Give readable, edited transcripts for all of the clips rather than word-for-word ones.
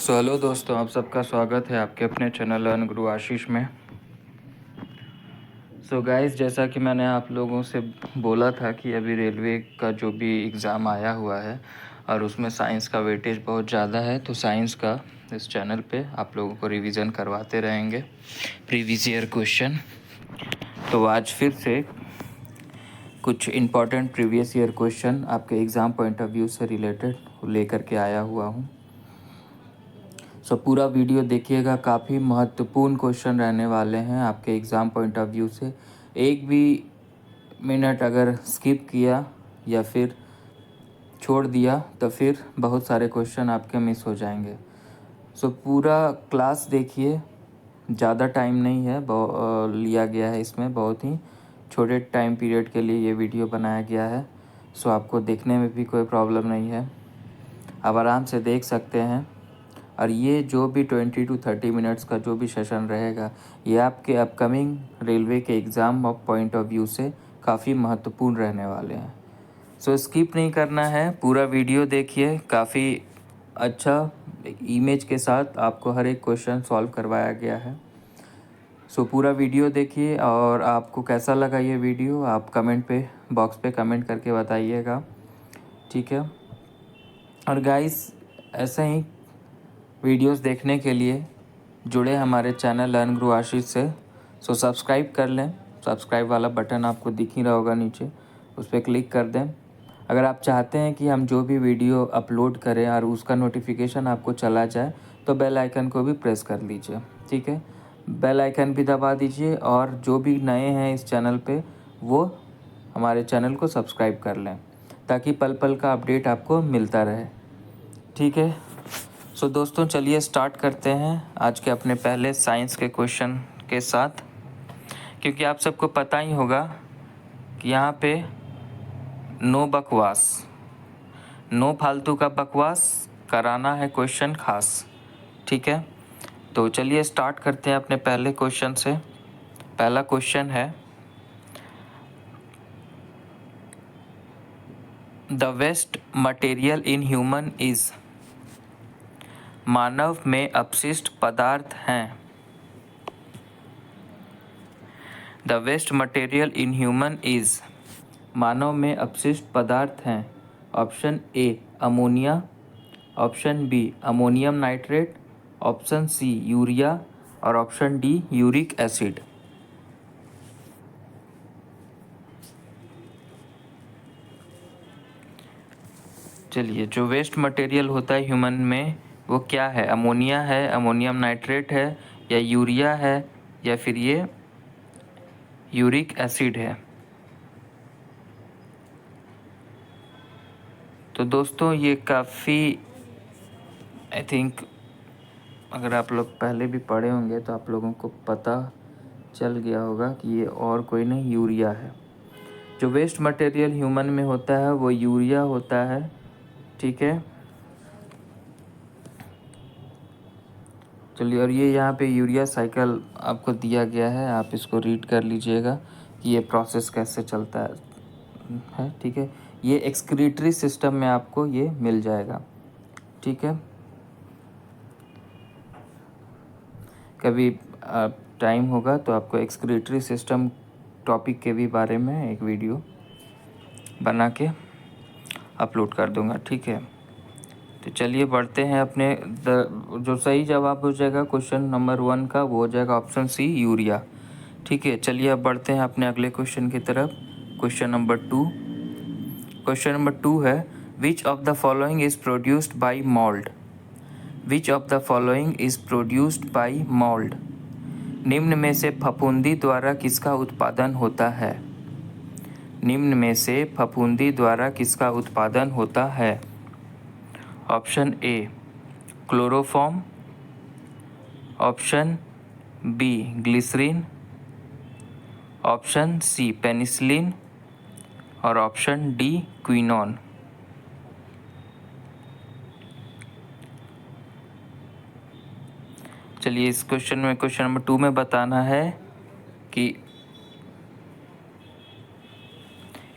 Hello दोस्तों, आप सबका स्वागत है आपके अपने चैनल लर्न गुरु आशीष में। गाइस, जैसा कि मैंने आप लोगों से बोला था कि अभी रेलवे का जो भी एग्ज़ाम आया हुआ है और उसमें साइंस का वेटेज बहुत ज़्यादा है, तो साइंस का इस चैनल पे आप लोगों को रिवीजन करवाते रहेंगे प्रीवियस ईयर क्वेश्चन। तो आज फिर से कुछ इम्पॉर्टेंट प्रीवियस ईयर क्वेश्चन आपके एग्ज़ाम पॉइंट ऑफ व्यू से रिलेटेड लेकर के आया हुआ हूँ। पूरा वीडियो देखिएगा, काफ़ी महत्वपूर्ण क्वेश्चन रहने वाले हैं आपके एग्ज़ाम पॉइंट ऑफ व्यू से। एक भी मिनट अगर स्किप किया या फिर छोड़ दिया तो फिर बहुत सारे क्वेश्चन आपके मिस हो जाएंगे। पूरा क्लास देखिए, ज़्यादा टाइम नहीं है लिया गया है, इसमें बहुत ही छोटे टाइम पीरियड के लिए ये वीडियो बनाया गया है। आपको देखने में भी कोई प्रॉब्लम नहीं है, आप आराम से देख सकते हैं। और ये जो भी 20 to 30 मिनट्स का जो भी सेशन रहेगा, ये आपके अपकमिंग रेलवे के एग्ज़ाम पॉइंट ऑफ व्यू से काफ़ी महत्वपूर्ण रहने वाले हैं। स्किप नहीं करना है, पूरा वीडियो देखिए। काफ़ी अच्छा इमेज के साथ आपको हर एक क्वेश्चन सॉल्व करवाया गया है। पूरा वीडियो देखिए, और आपको कैसा लगा ये वीडियो आप कमेंट पे बॉक्स पे कमेंट करके बताइएगा, ठीक है। और गाइस, ऐसे ही वीडियोस देखने के लिए जुड़े हमारे चैनल लर्न गुरु आशीष से। सब्सक्राइब कर लें, सब्सक्राइब वाला बटन आपको दिख ही रहा होगा नीचे, उस पर क्लिक कर दें। अगर आप चाहते हैं कि हम जो भी वीडियो अपलोड करें और उसका नोटिफिकेशन आपको चला जाए, तो बेल आइकन को भी प्रेस कर लीजिए, ठीक है। बेल आइकन भी दबा दीजिए, और जो भी नए हैं इस चैनल पे वो हमारे चैनल को सब्सक्राइब कर लें, ताकि पल पल का अपडेट आपको मिलता रहे, ठीक है। दोस्तों, चलिए स्टार्ट करते हैं आज के अपने पहले साइंस के क्वेश्चन के साथ। क्योंकि आप सबको पता ही होगा कि यहाँ पे नो बकवास, नो फालतू का बकवास कराना है क्वेश्चन खास, ठीक है। तो चलिए स्टार्ट करते हैं अपने पहले क्वेश्चन से। पहला क्वेश्चन है, the waste material in human is, मानव में अपशिष्ट पदार्थ हैं। The waste material in human is, मानव में अपशिष्ट पदार्थ हैं। Option A ammonia, option B ammonium nitrate, option C urea, और ऑप्शन डी यूरिक एसिड। चलिए, जो वेस्ट मटेरियल होता है ह्यूमन में वो क्या है? अमोनिया है, अमोनियम नाइट्रेट है, या यूरिया है, या फिर ये यूरिक एसिड है। तो दोस्तों, ये काफ़ी आई थिंक अगर आप लोग पहले भी पढ़े होंगे तो आप लोगों को पता चल गया होगा कि ये और कोई नहीं, यूरिया है। जो वेस्ट मटेरियल ह्यूमन में होता है वो यूरिया होता है, ठीक है। चलिए, और ये यहाँ पे यूरिया साइकिल आपको दिया गया है, आप इसको रीड कर लीजिएगा कि ये प्रोसेस कैसे चलता है, ठीक है। ये एक्सक्रीटरी सिस्टम में आपको ये मिल जाएगा, ठीक है। कभी टाइम होगा तो आपको एक्सक्रीटरी सिस्टम टॉपिक के भी बारे में एक वीडियो बना के अपलोड कर दूंगा, ठीक है। तो चलिए बढ़ते हैं अपने जो सही जवाब हो जाएगा क्वेश्चन नंबर 1 का, वो हो जाएगा ऑप्शन सी यूरिया, ठीक है। चलिए अब बढ़ते हैं अपने अगले क्वेश्चन की तरफ। Question number 2। क्वेश्चन नंबर 2 है, विच of the following is produced by malt. Which of the following is produced by malt. निम्न में से फफूंदी द्वारा किसका उत्पादन होता है? निम्न में से फफूंदी द्वारा किसका उत्पादन होता है? Option A chloroform, option B glycerine, option C penicillin, और ऑप्शन डी क्विनोन। चलिए, इस क्वेश्चन में क्वेश्चन नंबर 2 में बताना है कि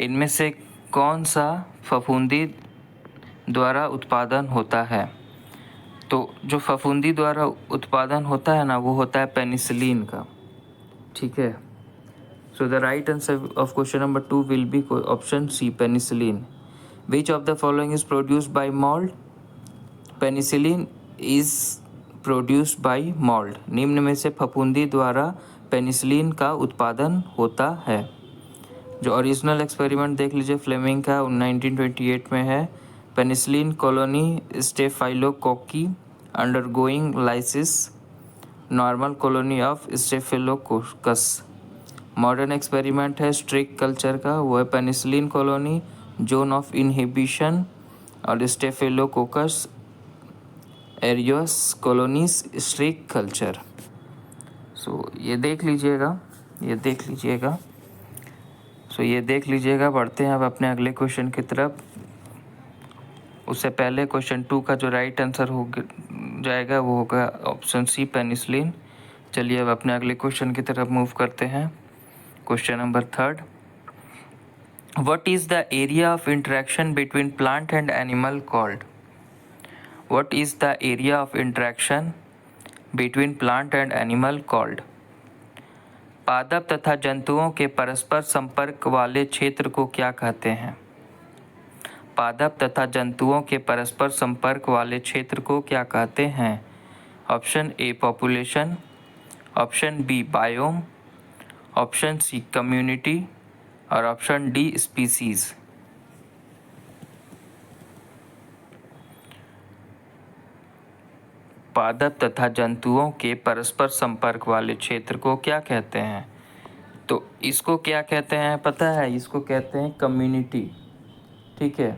इनमें से कौन सा फफूंदी द्वारा उत्पादन होता है। तो जो फफूंदी द्वारा उत्पादन होता है ना, वो होता है पेनिसिलिन का। ठीक है, so the right answer of question number 2 will be option C, penicillin. Which of the following is produced by mould? Penicillin is produced by mould. निम्न में से फफूंदी द्वारा पेनिसिलिन का उत्पादन होता है। जो ओरिजिनल एक्सपेरिमेंट देख लीजिए फ्लेमिंग का, 1928 में है। Penicillin colony स्टेफाइलोकोकी undergoing lysis, normal colony of staphylococcus. Modern experiment है स्ट्रिक कल्चर का, वो है penicillin colony, zone of inhibition और स्टेफिलोकोकस एरियोस कॉलोनीज स्ट्रिक कल्चर। सो ये देख लीजिएगा, ये देख लीजिएगा। ये देख लीजिएगा। बढ़ते हैं अब अपने अगले क्वेश्चन की तरफ। उससे पहले क्वेश्चन 2 का जो राइट आंसर हो जाएगा वो होगा ऑप्शन सी, पेनिसिलिन। चलिए अब अपने अगले क्वेश्चन की तरफ मूव करते हैं। Question number 3, what is the area of interaction between plant and animal called? What is the area of interaction between plant and animal called? पादप तथा जंतुओं के परस्पर संपर्क वाले क्षेत्र को क्या कहते हैं? पादप तथा जंतुओं के परस्पर संपर्क वाले क्षेत्र को क्या कहते हैं? Option A population, option B biome, option C community और ऑप्शन डी स्पीसीज। पादप तथा जंतुओं के परस्पर संपर्क वाले क्षेत्र को क्या कहते हैं? तो इसको क्या कहते हैं पता है? इसको कहते हैं कम्युनिटी। ठीक है,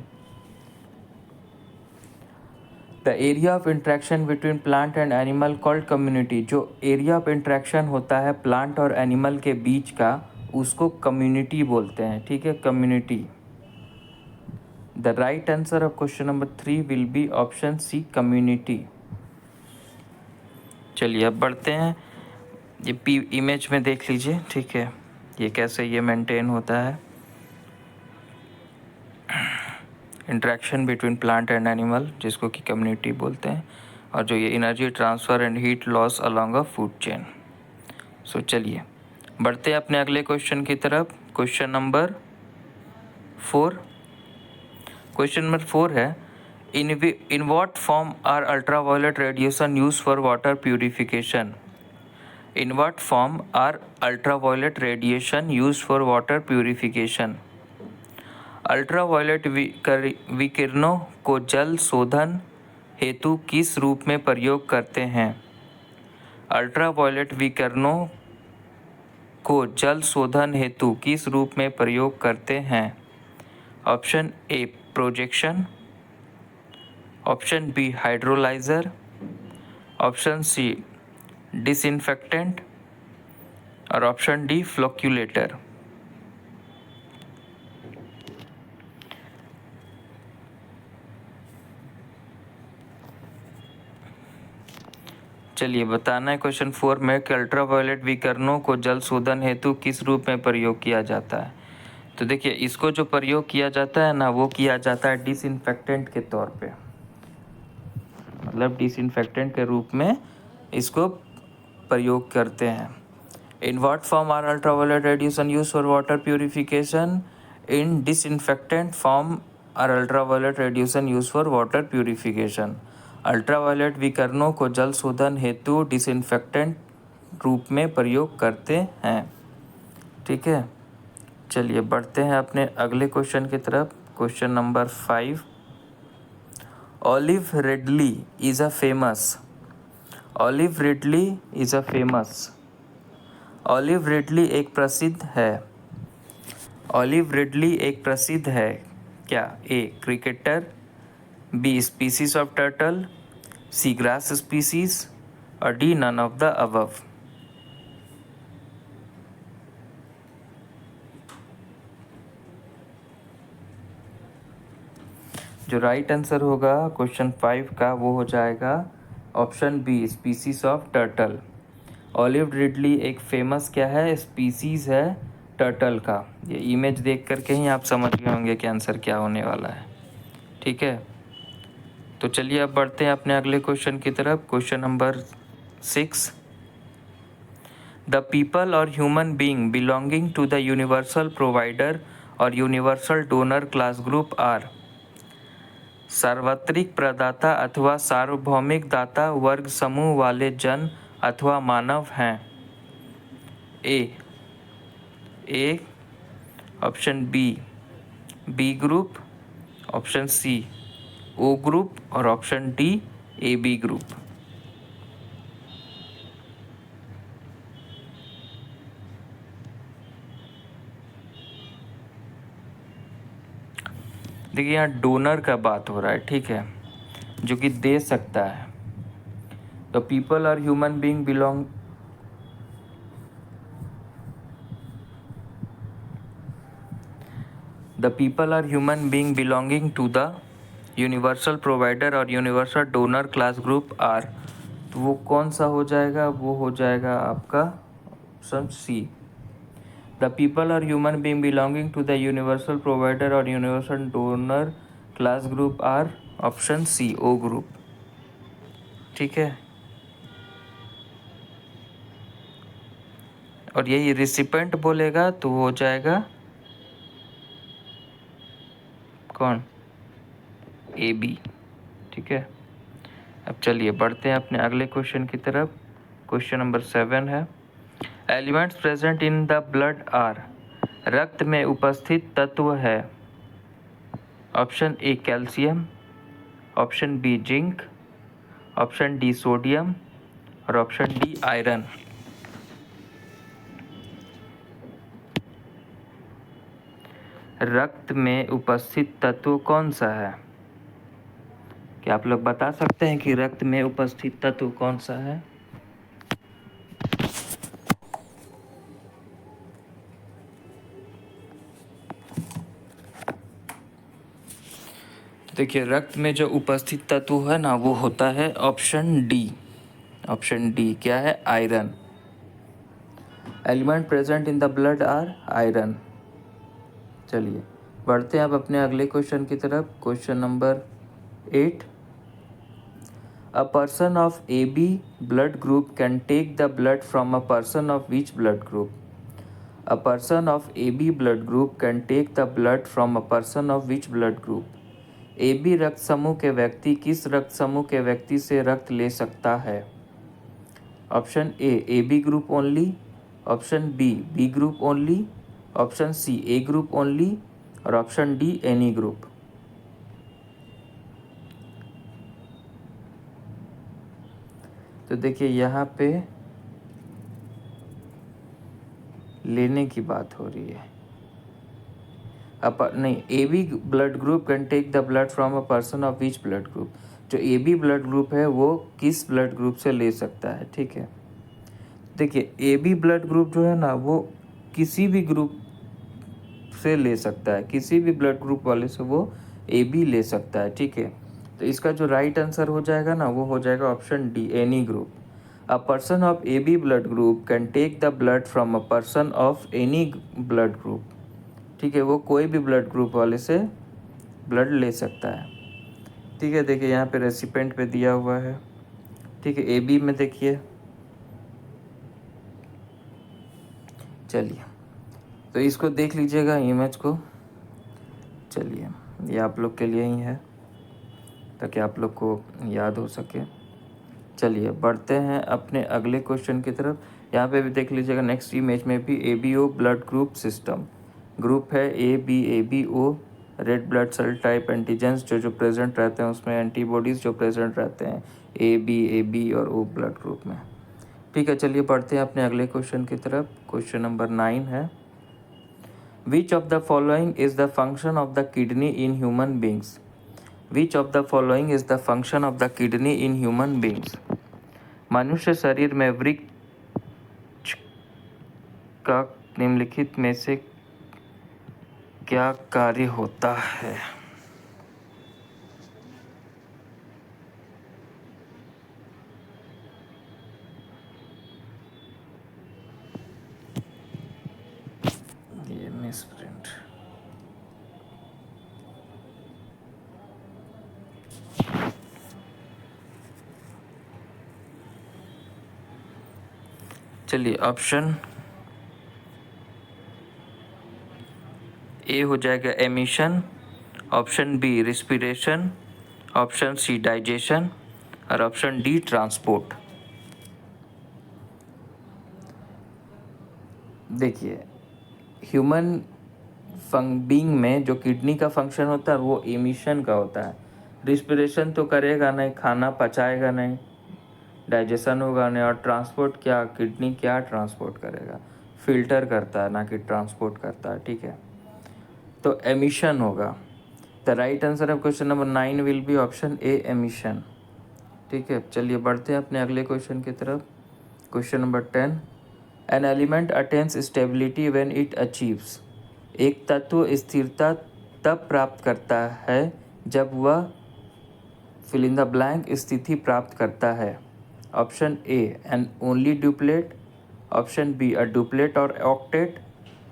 the area of interaction between plant and animal called community. जो एरिया ऑफ इंट्रैक्शन होता है प्लांट और एनिमल के बीच का, उसको कम्युनिटी बोलते हैं। ठीक है, community. The right answer of question number 3 will be option C, community. चलिए अब बढ़ते हैं। ये इमेज में देख लीजिए। ठीक है, ये कैसे ये मेंटेन होता है interaction between plant and animal, जिसको कि कम्युनिटी बोलते हैं, और जो ये energy transfer and heat loss along a food chain. So चलिए बढ़ते हैं अपने अगले क्वेश्चन की तरफ। Question number 4। क्वेश्चन नंबर 4 है, in what form are ultraviolet radiation use for water purification? In what form are ultraviolet radiation used for water purification? Ultraviolet विकिरणों को जल शोधन हेतु किस रूप में प्रयोग करते हैं? अल्ट्रावायलेट विकिरणों को जल शोधन हेतु किस रूप में प्रयोग करते हैं? Option A projection, option B hydrolyser, option C disinfectant और ऑप्शन डी फ्लोक्यूलेटर। चलिए बताना है क्वेश्चन 4 में कि अल्ट्रावायलेट विकिरणों को जल शोधन हेतु किस रूप में प्रयोग किया जाता है। तो देखिए, इसको जो प्रयोग किया जाता है ना, वो किया जाता है डिसइंफेक्टेंट के तौर पे, मतलब डिसइंफेक्टेंट के रूप में इसको प्रयोग करते हैं। In what form are ultraviolet radiation use for water purification? In disinfectant form are ultraviolet radiation use for water purification. Ultraviolet विकिरणों को जल शोधन हेतु डिसइंफेक्टेंट रूप में प्रयोग करते हैं। ठीक है, चलिए बढ़ते हैं अपने अगले क्वेश्चन की तरफ। Question number 5, olive ridley is a famous. Olive ridley is a famous. Olive ridley एक प्रसिद्ध है। ऑलिव रिडली एक प्रसिद्ध है क्या? A cricketer, B species of turtle, C grass species और D none of the above. जो राइट आंसर होगा क्वेश्चन 5 का वो हो जाएगा option B, species of turtle. Olive ridley एक फेमस क्या है? स्पीसीज है टर्टल का। ये इमेज देख करके ही आप समझ गए होंगे कि आंसर क्या होने वाला है। ठीक है, तो चलिए अब बढ़ते हैं अपने अगले क्वेश्चन की तरफ। Question number 6। द पीपल और human being belonging to the universal provider और universal donor class group are. सार्वत्रिक प्रदाता अथवा सार्वभौमिक दाता वर्ग समूह वाले जन अथवा मानव हैं। A option B group, option C O group और option D A B group. देखिए यहाँ डोनर का बात हो रहा है, ठीक है, जो कि दे सकता है। तो पीपल और human being belong the people are human being belonging to the universal provider और universal donor class group are. तो वो कौन सा हो जाएगा? वो हो जाएगा आपका option C. The people are human being belonging to the universal provider और universal donor class group are option C O group. ठीक है, और यही रिसिपेंट बोलेगा तो हो जाएगा कौन? A B. ठीक है, अब चलिए बढ़ते हैं अपने अगले क्वेश्चन की तरफ। क्वेश्चन नंबर 7 है। Elements present in the blood are. रक्त में उपस्थित तत्व है। Option A calcium, option B zinc, option D sodium और ऑप्शन डी आयरन। रक्त में उपस्थित तत्व कौन सा है? क्या आप लोग बता सकते हैं कि रक्त में उपस्थित तत्व कौन सा है? देखिए रक्त में जो उपस्थित तत्व है ना वो होता है ऑप्शन डी। ऑप्शन डी क्या है? Iron. Element present in the blood are iron. चलिए बढ़ते हैं अब अपने अगले क्वेश्चन की तरफ। Question number 8। A person of AB blood group can take the blood from a person of which blood group? A person of AB blood group can take the blood from a person of which blood group? AB रक्त समूह के व्यक्ति किस रक्त समूह के व्यक्ति से रक्त ले सकता है? Option A B group only, option B group only, option C A group only और ऑप्शन डी एनी ग्रुप। तो देखिए यहाँ पे लेने की बात हो रही है। नहीं, A B blood group can take the blood from a person of which blood group. जो ए बी ब्लड ग्रुप है वो किस ब्लड ग्रुप से ले सकता है? ठीक है, देखिए ए बी ब्लड ग्रुप जो है ना वो किसी भी ग्रुप से ले सकता है, किसी भी ब्लड ग्रुप वाले से वो ए बी ले सकता है। ठीक है, तो इसका जो राइट आंसर हो जाएगा ना वो हो जाएगा option D any group. A person of AB blood group can take the blood from a person of any blood group। ठीक है, वो कोई भी ब्लड ग्रुप वाले से ब्लड ले सकता है। ठीक है, देखिए यहाँ पे रेसिपेंट पे दिया हुआ है। ठीक है, ए बी में देखिए, चलिए तो इसको देख लीजिएगा इमेज को। चलिए ये आप लोग के लिए ही है ताकि आप लोग को याद हो सके। चलिए बढ़ते हैं अपने अगले क्वेश्चन की तरफ। यहाँ पे भी देख लीजिएगा नेक्स्ट इमेज में भी A B O blood group system. Group है A B O. Red blood cell type antigens जो प्रेजेंट रहते हैं उसमें एंटीबॉडीज़ जो प्रेजेंट रहते हैं ए बी और ओ ब्लड ग्रुप में। ठीक है, चलिए बढ़ते हैं अपने अगले क्वेश्चन की तरफ। क्वेश्चन नंबर 9 है। विच of the following is the function of the kidney in human beings? Which of the following is the function of the kidney in human beings? मनुष्य शरीर में वृक्क का निम्नलिखित में से क्या कार्य होता है? ये मिस प्रिंट। चलिए ऑप्शन ए हो जाएगा emission, option B respiration, option C digestion और ऑप्शन डी ट्रांसपोर्ट। देखिए ह्यूमन बीइंग में जो किडनी का फंक्शन होता है वो एमिशन का होता है। रिस्पिरेशन तो करेगा नहीं, खाना पचाएगा नहीं, डाइजेशन होगा नहीं, और ट्रांसपोर्ट क्या, किडनी क्या ट्रांसपोर्ट करेगा, फिल्टर करता है ना कि ट्रांसपोर्ट करता है। ठीक है, तो एमिशन होगा। The right answer of question number 9 will be option A emission. ठीक है, चलिए बढ़ते हैं अपने अगले क्वेश्चन की तरफ। Question number 10, an element attains stability when it achieves. एक तत्व स्थिरता तब प्राप्त करता है जब वह फिल इन द ब्लैंक स्थिति प्राप्त करता है। Option A an only duplet, option B a duplet और octet,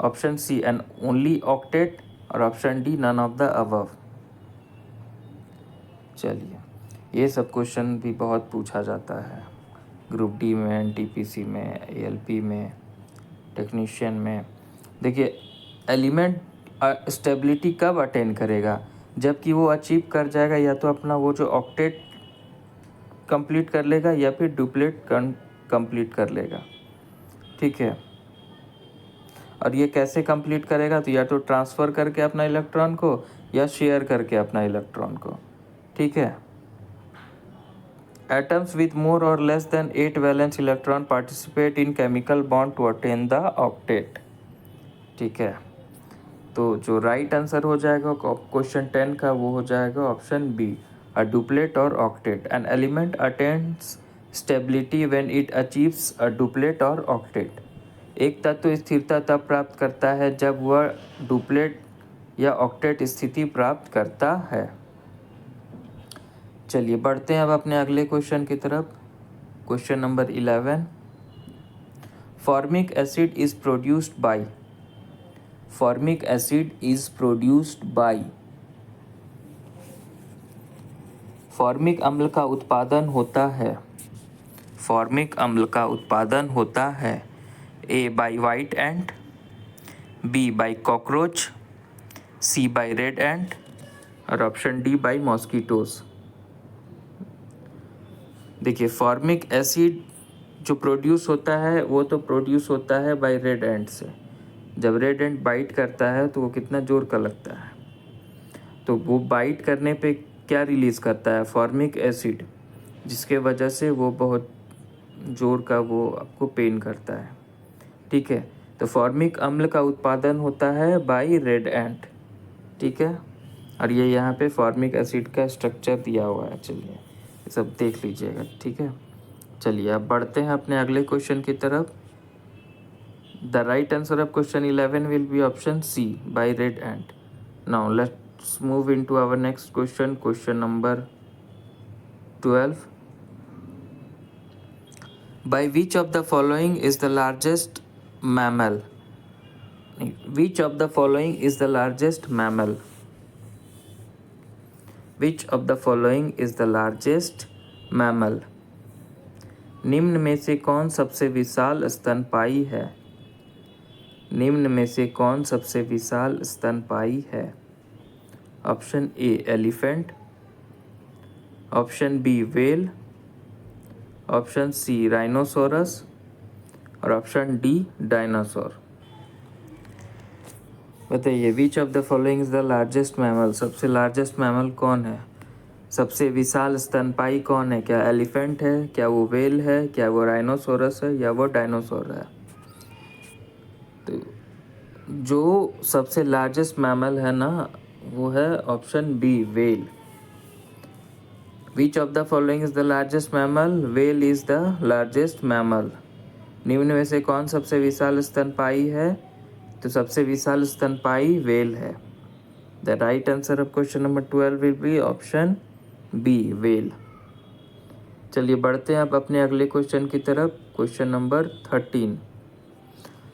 option C an only octet और option D none of the above. चलिए, ये सब क्वेश्चन भी बहुत पूछा जाता है ग्रुप डी में, एनटीपीसी में, एएलपी में, टेक्नीशियन में। देखिए एलिमेंट स्टेबिलिटी कब अटेन करेगा, जबकि वो अचीव कर जाएगा या तो अपना वो जो ऑक्टेट कंप्लीट कर लेगा या फिर डुप्लेट कंप्लीट कर लेगा। ठीक है, और ये कैसे कंप्लीट करेगा, तो या तो ट्रांसफ़र करके अपना इलेक्ट्रॉन को या शेयर करके अपना इलेक्ट्रॉन को। ठीक है, एटम्स विथ मोर और less than 8 valence electron participate in chemical bond to attain the octet. ठीक है, तो जो राइट आंसर हो जाएगा क्वेश्चन 10 का वो हो जाएगा ऑप्शन बी अ डुप्लेट और octet. An element attains stability when it achieves a duplet और ऑक्टेट। एक तत्व स्थिरता तब प्राप्त करता है जब वह डुप्लेट या ऑक्टेट स्थिति प्राप्त करता है। चलिए बढ़ते हैं अब अपने अगले क्वेश्चन की तरफ। Question number 11, formic acid is produced bye. Formic acid is produced bye. Formic अम्ल का उत्पादन होता है। फॉर्मिक अम्ल का उत्पादन होता है ए bye white ant, B bye cockroach, C by red एंट और ऑप्शन डी बाय मॉस्किटोज। देखिए फॉर्मिक एसिड जो प्रोड्यूस होता है वो तो प्रोड्यूस होता है बाय रेड एंट से। जब रेड एंट बाइट करता है तो वो कितना जोर का लगता है, तो वो बाइट करने पे क्या रिलीज़ करता है, फॉर्मिक एसिड, जिसके वजह से वो बहुत जोर का वो आपको पेन करता है। ठीक है, तो फॉर्मिक अम्ल का उत्पादन होता है बाय रेड एंट। ठीक है, और ये यहाँ पे फॉर्मिक एसिड का स्ट्रक्चर दिया हुआ है। चलिए ये सब देख लीजिएगा। ठीक है, चलिए अब बढ़ते हैं अपने अगले क्वेश्चन की तरफ। The right answer of question 11 will be option C by red ant. Now let's move into our next question, question number 12, by which of the following is the largest mammal. Which of the following is the largest mammal. Which of the following is the largest mammal. निम्न में से कौन सबसे विशाल स्तनपायी है। निम्न में से कौन सबसे विशाल स्तनपायी है। Option A elephant, option B whale, option C rhinoceros और ऑप्शन डी डायनासोर। बताइए which of the following is the largest mammal. सबसे लार्जेस्ट मैमल कौन है, सबसे विशाल स्तनपायी कौन है, क्या एलिफेंट है, क्या वो व्हेल है, क्या वो राइनोसोरस है या वो डायनासोर है। तो जो सबसे लार्जेस्ट मैमल है ना वो है option B whale. Which of the following is the largest mammal, whale is the largest mammal. निम्न में से कौन सबसे विशाल स्तनपायी है, तो सबसे विशाल स्तनपायी व्हेल है। The right answer of question number 12 will be option B whale. चलिए बढ़ते हैं अब अपने अगले क्वेश्चन की तरफ। Question number 13।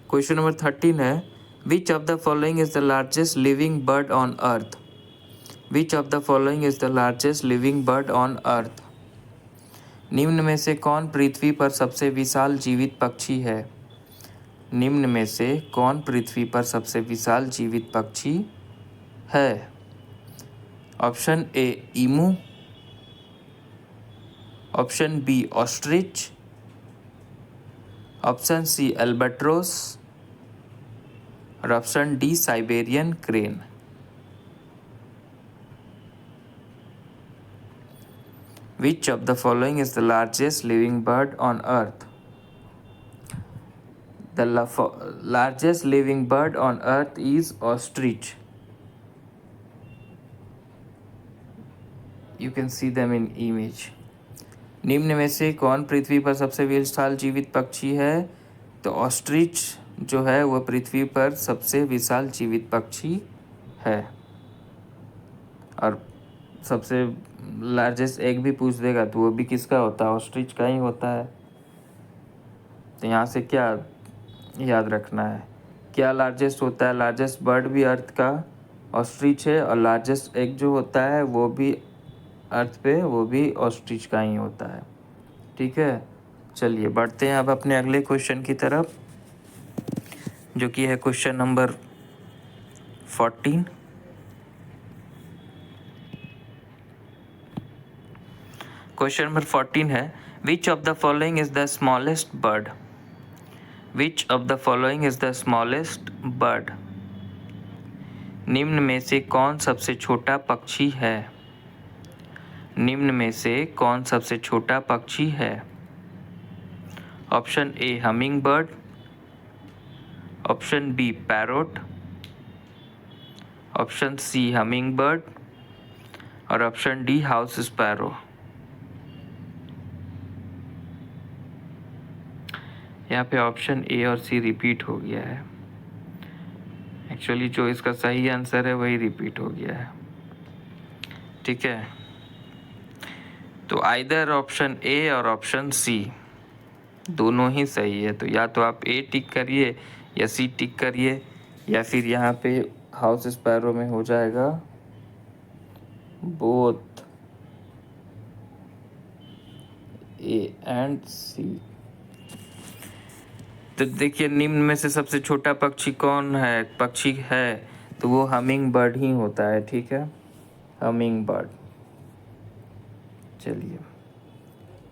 क्वेश्चन नंबर 13 है, विच of the following is the largest living bird on earth. Which of the following is the largest living bird on earth. निम्न में से कौन पृथ्वी पर सबसे विशाल जीवित पक्षी है। निम्न में से कौन पृथ्वी पर सबसे विशाल जीवित पक्षी है? Option A emu, option B ostrich, option C albatross और option D Siberian crane. Which of the following is the largest living bird on earth? The largest living bird on earth is ostrich. You can see them in image. निम्न में से कौन पृथ्वी पर सबसे विशाल जीवित पक्षी है? तो ऑस्ट्रिच जो है वह पृथ्वी पर सबसे विशाल जीवित पक्षी है। और सबसे लार्जेस्ट एग भी पूछ देगा तो वो भी किसका होता है? ऑस्ट्रिच का ही होता है। तो यहाँ से क्या याद रखना है? क्या लार्जेस्ट होता है? लार्जेस्ट बर्ड भी अर्थ का ऑस्ट्रिच है और लार्जेस्ट एग जो होता है वो भी अर्थ पे वो भी ऑस्ट्रिच का ही होता है। ठीक है, चलिए बढ़ते हैं अब अपने अगले क्वेश्चन की तरफ, जो कि है क्वेश्चन नंबर 14। क्वेश्चन नंबर 14 है, विच of the following is the smallest bird? Which of the following is the smallest bird? निम्न में से कौन सबसे छोटा पक्षी है? निम्न में से कौन सबसे छोटा पक्षी है? Option A hummingbird, option B parrot, option C hummingbird और ऑप्शन डी हाउस स्पैरो। यहाँ पे ऑप्शन ए और सी रिपीट हो गया है। एक्चुअली जो इसका सही आंसर है वही रिपीट हो गया है। ठीक है, तो आइदर ऑप्शन ए और ऑप्शन सी दोनों ही सही है। तो या तो आप ए टिक करिए या सी टिक करिए, या फिर यहाँ पे हाउस स्पैरो में हो जाएगा बोथ ए एंड सी। तो देखिए निम्न में से सबसे छोटा पक्षी कौन है? पक्षी है तो वो हमिंग बर्ड ही होता है। ठीक है, हमिंग बर्ड। चलिए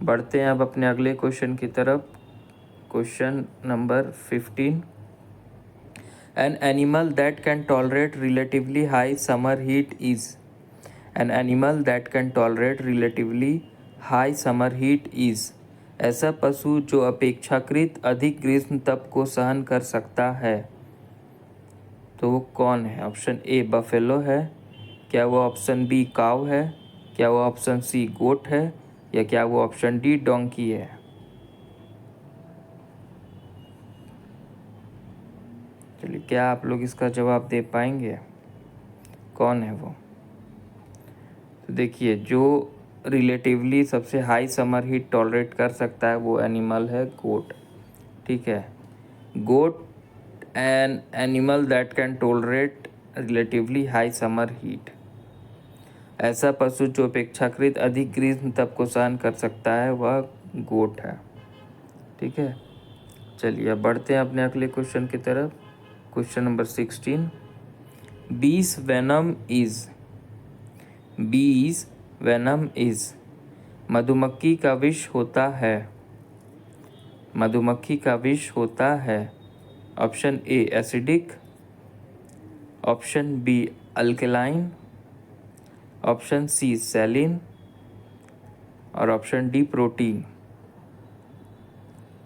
बढ़ते हैं अब अपने अगले क्वेश्चन की तरफ। Question number 15। An animal that can tolerate relatively high summer heat is. An animal that can tolerate relatively high summer heat is. ऐसा पशु जो अपेक्षाकृत अधिक ग्रीष्म तप को सहन कर सकता है, तो वो कौन है? ऑप्शन ए बफेलो है, क्या वो ऑप्शन बी काऊ है, क्या वो ऑप्शन सी गोट है, या क्या वो ऑप्शन डी डोंकी है? चलिए क्या आप लोग इसका जवाब दे पाएंगे? कौन है वो? तो देखिए जो रिलेटिवली सबसे हाई समर हीट टॉलरेट कर सकता है वो एनिमल है गोट। ठीक है, गोट an animal that can tolerate relatively high summer heat. ऐसा पशु जो अपेक्षाकृत अधिक ग्रीष्म तप को सहन कर सकता है वह गोट है। ठीक है, चलिए अब बढ़ते हैं अपने अगले क्वेश्चन की तरफ। Question number 16। बीस वेनम इज। बीज वेनम इज। मधुमक्खी का विष होता है। मधुमक्खी का विष होता है। Option A acidic, option B alkaline, option C saline और ऑप्शन डी प्रोटीन।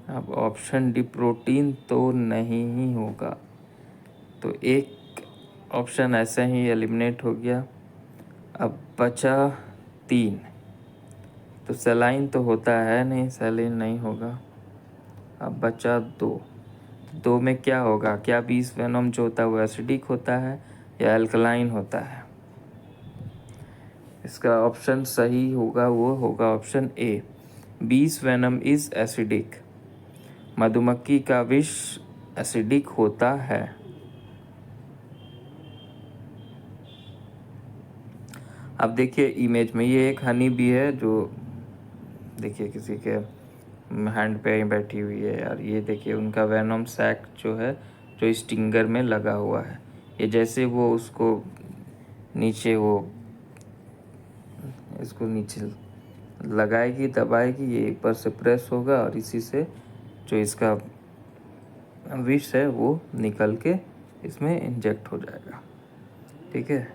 अब ऑप्शन डी प्रोटीन तो नहीं ही होगा, तो एक ऑप्शन ऐसे ही एलिमिनेट हो गया। अब बचा 3, तो सलाइन तो होता है नहीं, सैलिन नहीं होगा। अब बचा 2 में क्या होगा? क्या बीस वेनम जो होता है वो एसिडिक होता है या अल्कलाइन होता है? इसका ऑप्शन सही होगा वो होगा ऑप्शन ए, बीस वेनम इज एसिडिक। मधुमक्खी का विष एसिडिक होता है। अब देखिए इमेज में ये एक हनी बी है जो देखिए किसी के हैंड पे ही बैठी हुई है यार। ये देखिए उनका वेनम सैक जो है जो स्टिंगर में लगा हुआ है। ये जैसे वो उसको नीचे वो इसको नीचे लगाएगी दबाएगी, ये ऊपर से प्रेस होगा और इसी से जो इसका विष है वो निकल के इसमें इंजेक्ट हो जाएगा। ठीक है,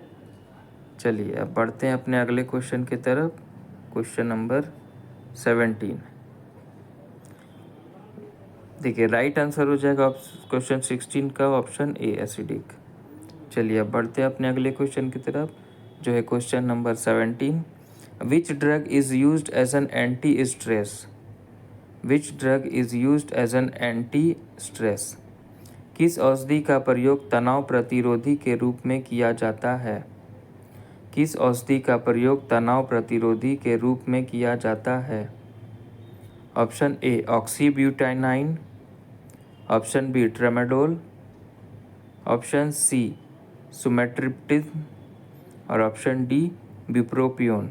चलिए अब बढ़ते हैं अपने अगले क्वेश्चन की तरफ। Question number 17। देखिए राइट आंसर हो जाएगा क्वेश्चन 16 का ऑप्शन ए एसिडिक। चलिए अब बढ़ते हैं अपने अगले क्वेश्चन की तरफ जो है question number 17। Which drug is used as an anti stress? Which drug is used as an anti stress? किस औषधि का प्रयोग तनाव प्रतिरोधी के रूप में किया जाता है? किस औषधि का प्रयोग तनाव प्रतिरोधी के रूप में किया जाता है? Option A oxybutynin, option B tramadol, option C sumatriptan और option D bupropion.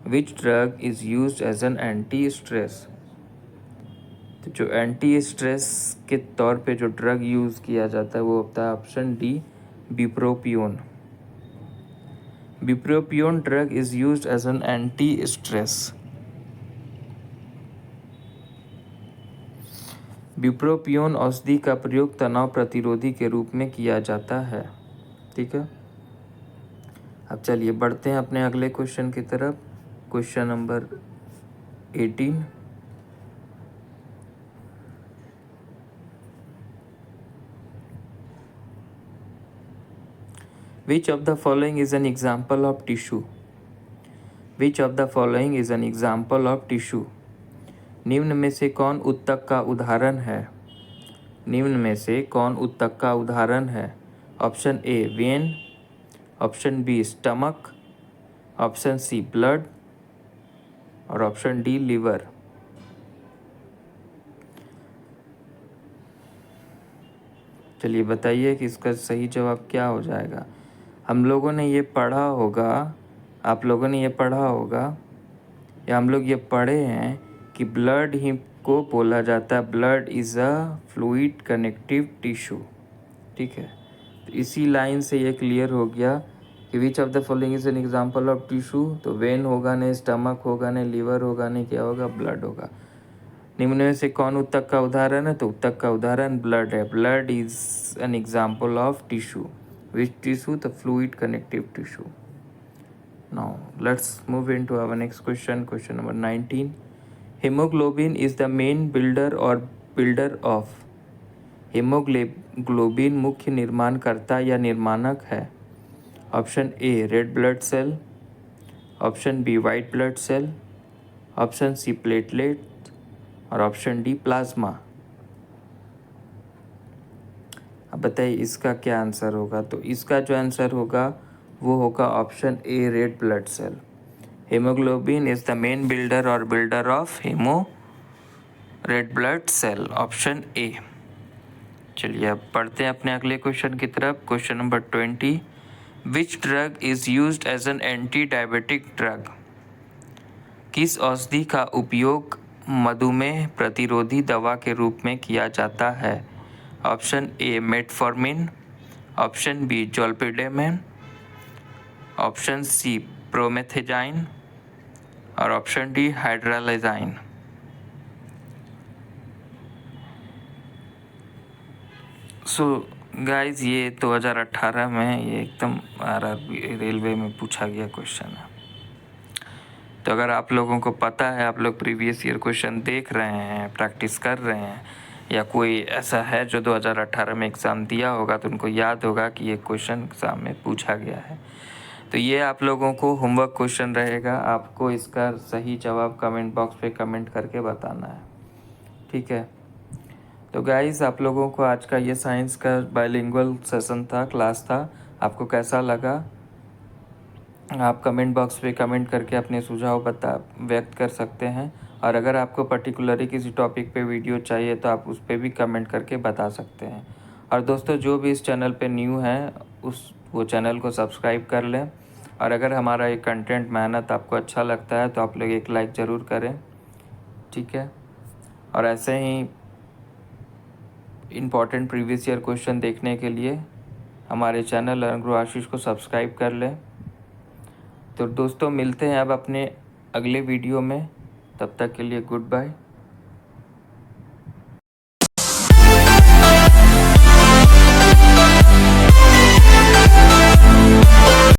Which drug is used as an anti stress? तो जो एंटी स्ट्रेस के तौर पे जो ड्रग यूज़ किया जाता है वो होता है option D bupropion. Bupropion drug is used as an anti stress. Bupropion औषधि का प्रयोग तनाव प्रतिरोधी के रूप में किया जाता है। ठीक है, अब चलिए बढ़ते हैं अपने अगले क्वेश्चन की तरफ। Question number 18। Which of the following is an example of tissue? Which of the following is an example of tissue? निम्न में से कौन ऊतक का उदाहरण है? निम्न में से कौन ऊतक का उदाहरण है? Option A vein, option B stomach, option C blood और ऑप्शन डी लिवर। चलिए बताइए कि इसका सही जवाब क्या हो जाएगा। हम लोगों ने ये पढ़ा होगा, आप लोगों ने ये पढ़ा होगा या हम लोग ये पढ़े हैं कि ब्लड ही को बोला जाता है blood is a fluid connective tissue. ठीक है, तो इसी लाइन से ये क्लियर हो गया कि विच of the following is an example of tissue. तो वेन होगा नहीं, स्टमक होगा नहीं, लिवर होगा नहीं, क्या होगा? ब्लड होगा। निम्न में से कौन ऊतक का उदाहरण है? तो ऊतक का उदाहरण ब्लड है। Blood is an example of tissue. Which tissue? The fluid connective tissue. Now let's move into our next question, question number 19। Haemoglobin is the main builder और बिल्डर ऑफ। हेमोग्लोबिन मुख्य निर्माणकर्ता या निर्माणक है। Option A red blood cell, option B white blood cell, option C platelet और option D plasma. अब बताइए इसका क्या आंसर होगा। तो इसका जो आंसर होगा वो होगा option A red blood cell. Haemoglobin is the main builder और builder of red blood cell, option A. चलिए अब पढ़ते हैं अपने अगले क्वेश्चन की तरफ। Question number 20। Which drug is used as an anti diabetic drug? किस औषधि का उपयोग मधुमेह प्रतिरोधी दवा के रूप में किया जाता है? Option A metformin, option B zolpidem, option C promethazine और option D hydralazine. So guys ये 2018 में ये एकदम आरआरबी रेलवे में पूछा गया क्वेश्चन है। तो अगर आप लोगों को पता है, आप लोग प्रीवियस ईयर क्वेश्चन देख रहे हैं, प्रैक्टिस कर रहे हैं, या कोई ऐसा है जो 2018 में एग्ज़ाम दिया होगा तो उनको याद होगा कि ये क्वेश्चन एग्ज़ाम में पूछा गया है। तो ये आप लोगों को होमवर्क क्वेश्चन रहेगा, आपको इसका सही जवाब कमेंट बॉक्स पे कमेंट करके बताना है। ठीक है, तो गाइस आप लोगों को आज का ये साइंस का बाइलिंगुअल सेशन था, क्लास था, आपको कैसा लगा आप कमेंट बॉक्स पे कमेंट करके अपने सुझाव व्यक्त कर सकते हैं। और अगर आपको पर्टिकुलरली किसी टॉपिक पे वीडियो चाहिए तो आप उस पर भी कमेंट करके बता सकते हैं। और दोस्तों जो भी इस चैनल पे न्यू है वो चैनल को सब्सक्राइब कर लें। और अगर हमारा ये कंटेंट मेहनत आपको अच्छा लगता है तो आप लोग एक लाइक ज़रूर करें। ठीक है। और ऐसे ही इम्पॉर्टेंट प्रीवियस ईयर क्वेश्चन देखने के लिए हमारे चैनल लर्न ग्रो आशीष को सब्सक्राइब कर लें। तो दोस्तों मिलते हैं अब अपने अगले वीडियो में, तब तक के लिए गुड बाय।